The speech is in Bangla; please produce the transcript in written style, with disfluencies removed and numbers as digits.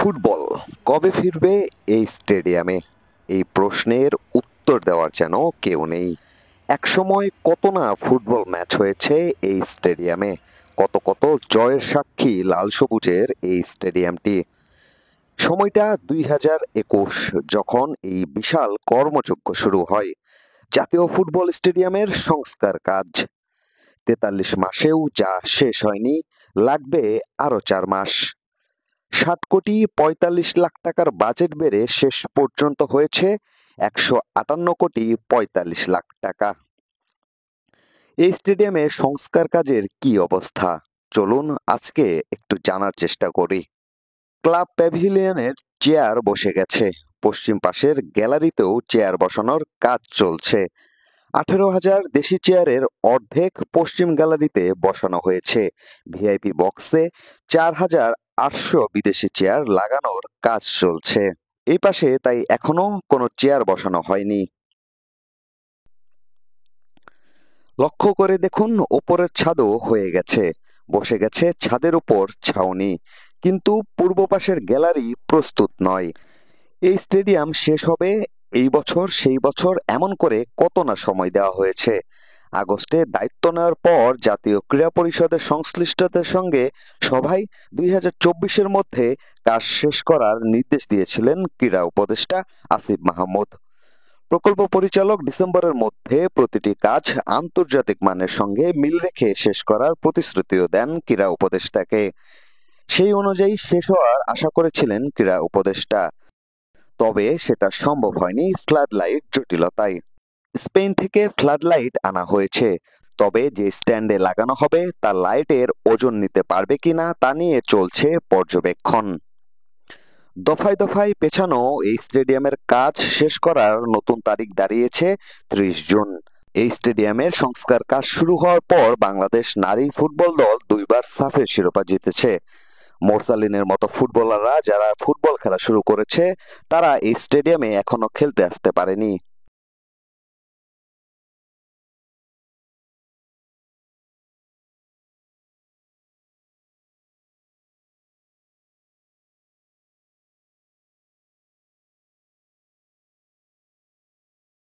ফুটবল কবে ফিরবে এই স্টেডিয়ামে? এই প্রশ্নের উত্তর দেওয়ার যেন কেউ নেই। একসময় কত না ফুটবল ম্যাচ হয়েছে এই স্টেডিয়ামে, কত কত জয়ের সাক্ষী লাল সবুজের এই স্টেডিয়ামটি। সময়টা ২০২১, যখন এই বিশাল কর্মযজ্ঞ শুরু হয় জাতীয় ফুটবল স্টেডিয়ামের সংস্কার কাজ। ৪৩ মাসেও যা শেষ হয়নি, লাগবে আরো ৪ মাস। ৬০,৪৫,০০,০০০ টাকার বাজেট বেড়ে শেষ পর্যন্ত হয়েছে ১৫৮,৪৫,০০,০০০ টাকা। এই স্টেডিয়ামের সংস্কার কাজের কি অবস্থা? চলুন আজকে একটু জানার চেষ্টা করি। ক্লাব প্যাভিলিয়নের চেয়ার বসে গেছে, পশ্চিম পাশের গ্যালারিতেও চেয়ার বসানোর কাজ চলছে। ১৮,০০০ দেশি চেয়ারের অর্ধেক পশ্চিম গ্যালারিতে বসানো হয়েছে। ভিআইপি বক্সে ৪,৮০০ বিদেশি চেয়ার লাগানোর কাজ চলছে। এই পাশে তাই এখনো কোনো চেয়ার বসানো হয়নি। লক্ষ্য করে দেখুন, ওপরের ছাদও হয়ে গেছে, বসে গেছে ছাদের উপর ছাউনি, কিন্তু পূর্ব পাশের গ্যালারি প্রস্তুত নয়। এই স্টেডিয়াম শেষ হবে এই বছর সেই বছর, এমন করে কত না সময় দেওয়া হয়েছে। আগস্টে দায়িত্ব নেওয়ার পর জাতীয় ক্রীড়া পরিষদের সংশ্লিষ্টদের সঙ্গে সভায় ২০২৪-এর মধ্যে কাজ শেষ করার নির্দেশ দিয়েছিলেন ক্রীড়া উপদেষ্টা আসিফ মাহমুদ। প্রকল্প পরিচালক ডিসেম্বরের মধ্যে প্রতিটি কাজ আন্তর্জাতিক মানের সঙ্গে মিল রেখে শেষ করার প্রতিশ্রুতিও দেন ক্রীড়া উপদেষ্টাকে। সেই অনুযায়ী শেষ হওয়ার আশা করেছিলেন ক্রীড়া উপদেষ্টা, তবে সেটা সম্ভব হয়নি ফ্লাড লাইট জটিলতায়। স্পেন থেকে ফ্লাড লাইট আনা হয়েছে, তবে যে স্ট্যান্ডে লাগানো হবে তা লাইটের ওজন নিতে পারবে কিনা তা নিয়ে চলছে পর্যবেক্ষণ। দফায় দফায় পেছানো এই স্টেডিয়ামের কাজ শেষ করার নতুন তারিখ দাঁড়িয়েছে ৩০ জুন। এই স্টেডিয়ামের সংস্কার কাজ শুরু হওয়ার পর বাংলাদেশ নারী ফুটবল দল ২ বার সাফের শিরোপা জিতেছে। মোরসালিনের মতো ফুটবলাররা যারা ফুটবল খেলা শুরু করেছে, তারা এই স্টেডিয়ামে এখনো খেলতে আসতে পারেনি।